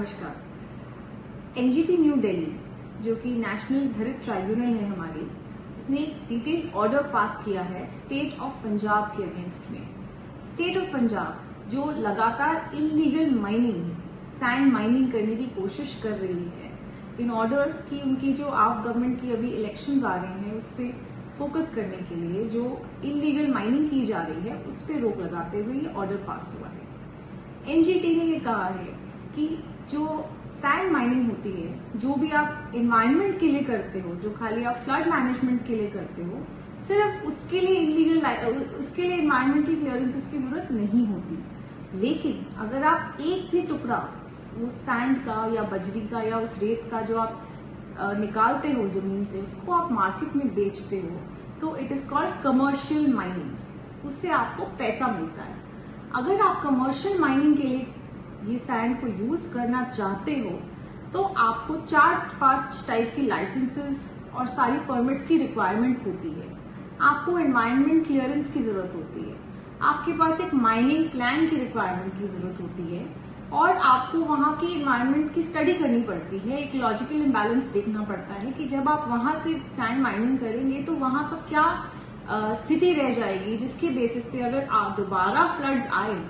नमस्कार। NGT new Delhi जो कि नेशनल हरित ट्राइब्यूनल है हमारी, उसने एक डिटेल ऑर्डर पास किया है स्टेट ऑफ पंजाब के अगेंस्ट में। स्टेट ऑफ पंजाब जो लगातार इलीगल माइनिंग, सैंड माइनिंग करने की कोशिश कर रही है, इन ऑर्डर की उनकी जो आप गवर्नमेंट की अभी इलेक्शंस आ रहे हैं उस पर फोकस करने के लिए जो इलीगल माइनिंग की जा रही है उस पर रोक लगाते हुए ये ऑर्डर पास हुआ है। एनजीटी ने ये कहा है कि जो सैंड माइनिंग होती है, जो भी आप एनवायरनमेंट के लिए करते हो, जो खाली आप फ्लड मैनेजमेंट के लिए करते हो, सिर्फ उसके लिए उसके लिए एनवायरमेंटल क्लियरेंसेस की जरूरत नहीं होती। लेकिन अगर आप एक भी टुकड़ा उस सैंड का या बजरी का या उस रेत का जो आप निकालते हो जमीन से, उसको आप मार्केट में बेचते हो, तो it is called commercial mining. उससे आपको पैसा मिलता है। अगर आप कमर्शियल माइनिंग के लिए ये सैंड को यूज करना चाहते हो तो आपको 4-5 टाइप की लाइसेंसेस और सारी परमिट्स की रिक्वायरमेंट होती है। आपको एनवायरमेंट क्लियरेंस की जरूरत होती है, आपके पास एक माइनिंग प्लान की रिक्वायरमेंट की जरूरत होती है, और आपको वहां की एनवायरमेंट की स्टडी करनी पड़ती है। एक लॉजिकल इम्बैलेंस देखना पड़ता है कि जब आप वहां से सैंड माइनिंग करेंगे तो वहां का क्या स्थिति रह जाएगी, जिसके बेसिस पे अगर दोबारा फ्लड्स आए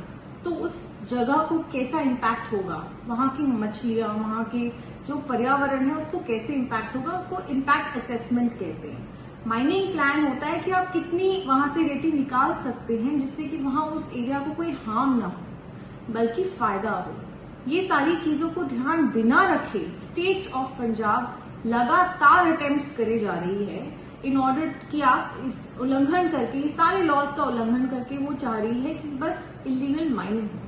तो उस जगह को कैसा इम्पैक्ट होगा, वहां की मछलियां, वहां के जो पर्यावरण है उसको कैसे इम्पैक्ट होगा, उसको इम्पैक्ट असेसमेंट कहते हैं। माइनिंग प्लान होता है कि आप कितनी वहां से रेती निकाल सकते हैं जिससे कि वहां उस एरिया को कोई हार्म ना हो बल्कि फायदा हो। ये सारी चीजों को ध्यान बिना रखे स्टेट ऑफ पंजाब लगातार अटेम्प्ट्स करे जा रही है इन ऑर्डर कि आप इस उल्लंघन करके, सारे लॉज का उल्लंघन करके वो चाह रही है कि बस इलीगल माइनिंग हो।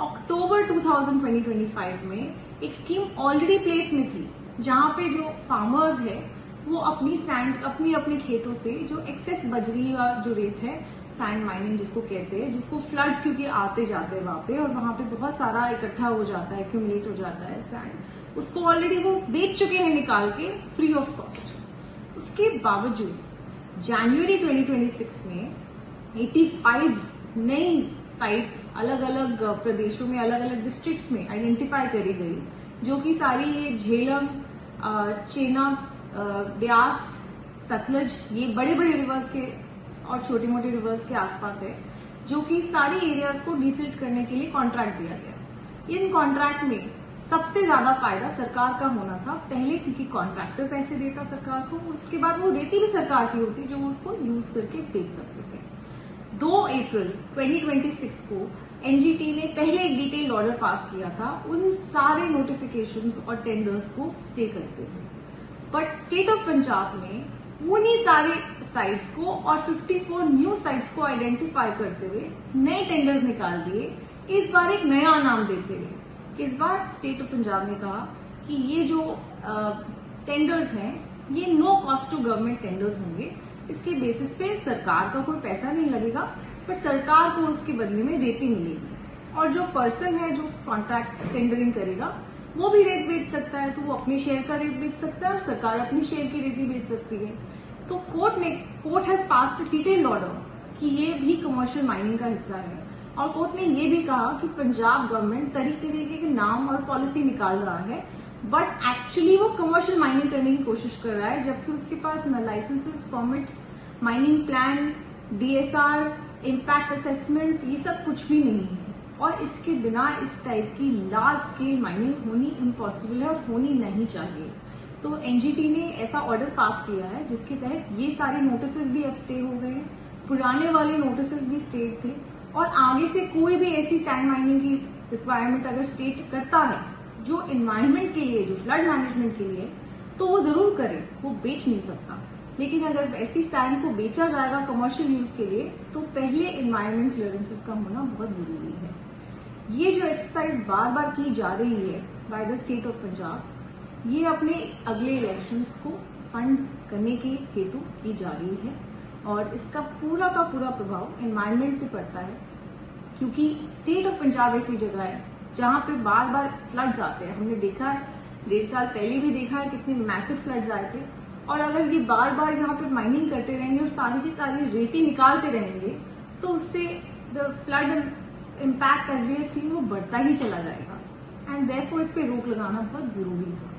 अक्टूबर 2025 में एक स्कीम ऑलरेडी प्लेस में थी जहां पे जो फार्मर्स है वो अपनी सैंड अपने खेतों से जो एक्सेस बजरी या जो रेत है, सैंड माइनिंग जिसको कहते हैं, जिसको फ्लड्स क्योंकि आते जाते हैं वहां पे और वहां पे बहुत सारा इकट्ठा हो जाता है, एक्यूमुलेट हो जाता है सैंड, उसको ऑलरेडी वो बेच चुके हैं निकाल के फ्री ऑफ कॉस्ट। उसके बावजूद जनवरी 2026 में 85 नई साइट्स अलग अलग प्रदेशों में, अलग अलग डिस्ट्रिक्ट्स में आइडेंटिफाई करी गई, जो कि सारी ये झेलम, चेना, ब्यास, सतलज, ये बड़े बड़े रिवर्स के और छोटे मोटे रिवर्स के आसपास है, जो कि सारी एरियाज को डिसिल्ट करने के लिए कॉन्ट्रैक्ट दिया गया। इन कॉन्ट्रैक्ट में सबसे ज्यादा फायदा सरकार का होना था, पहले क्योंकि कॉन्ट्रैक्टर पैसे देता सरकार को, उसके बाद वो रेती भी सरकार की होती जो उसको यूज करके बेच सकते थे। 2 अप्रैल 2026 को एनजीटी ने पहले एक डिटेल्ड ऑर्डर पास किया था उन सारे नोटिफिकेशंस और टेंडर्स को स्टे करते हुए, बट स्टेट ऑफ पंजाब ने उन्हीं सारे साइट्स को और 54 न्यू साइट्स को आइडेंटिफाई करते हुए नए टेंडर्स निकाल दिए। इस बार एक नया नाम देते हुए इस बार स्टेट ऑफ पंजाब ने कहा कि ये जो टेंडर्स हैं ये no cost to government tenders होंगे। इसके बेसिस पे सरकार का कोई पैसा नहीं लगेगा, पर सरकार को उसके बदले में रेती मिलेगी, और जो पर्सन है जो कॉन्ट्रैक्ट टेंडरिंग करेगा वो भी रेत बेच सकता है, तो वो अपने शेयर का रेत बेच सकता है और सरकार अपनी शेयर की रेती बेच सकती है। तो court has passed detailed order कि ये भी कमर्शियल माइनिंग का हिस्सा है, और कोर्ट ने ये भी कहा कि पंजाब गवर्नमेंट तरीके के नाम और पॉलिसी निकाल रहा है, बट एक्चुअली वो कमर्शियल माइनिंग करने की कोशिश कर रहा है, जबकि उसके पास न licences, permits, mining plan, DSR, impact assessment, ये सब कुछ भी नहीं है। और इसके बिना इस टाइप की लार्ज स्केल माइनिंग होनी इम्पॉसिबल है और होनी नहीं चाहिए। तो एनजीटी ने ऐसा ऑर्डर पास किया है जिसके तहत ये सारे नोटिसेस भी अब स्टे हो गए हैं, पुराने वाले नोटिसेस भी स्टे थे, और आगे से कोई भी ऐसी सैंड माइनिंग की रिक्वायरमेंट अगर स्टेट करता है जो एनवायरनमेंट के लिए, जो फ्लड मैनेजमेंट के लिए, तो वो जरूर करे, वो बेच नहीं सकता। लेकिन अगर ऐसी सैंड को बेचा जाएगा कमर्शियल यूज के लिए तो पहले एनवायरनमेंट क्लियरेंसेस का होना बहुत जरूरी है। ये जो एक्सरसाइज बार बार की जा रही है by the state of Punjab, ये अपने अगले इलेक्शंस को फंड करने के हेतु की जा रही है, और इसका पूरा का पूरा प्रभाव एनवायरनमेंट पे पड़ता है, क्योंकि स्टेट ऑफ पंजाब ऐसी जगह है जहां पे बार बार फ्लड्स आते हैं। हमने देखा है, 1.5 साल पहले भी देखा है कितने मैसिव फ्लड्स आए थे, और अगर ये बार बार यहाँ पे माइनिंग करते रहेंगे और सारी की सारी रेती निकालते रहेंगे तो उससे the flood impact as we have seen वो बढ़ता ही चला जाएगा। एंड देयरफॉर इस पे रोक लगाना बहुत जरूरी था।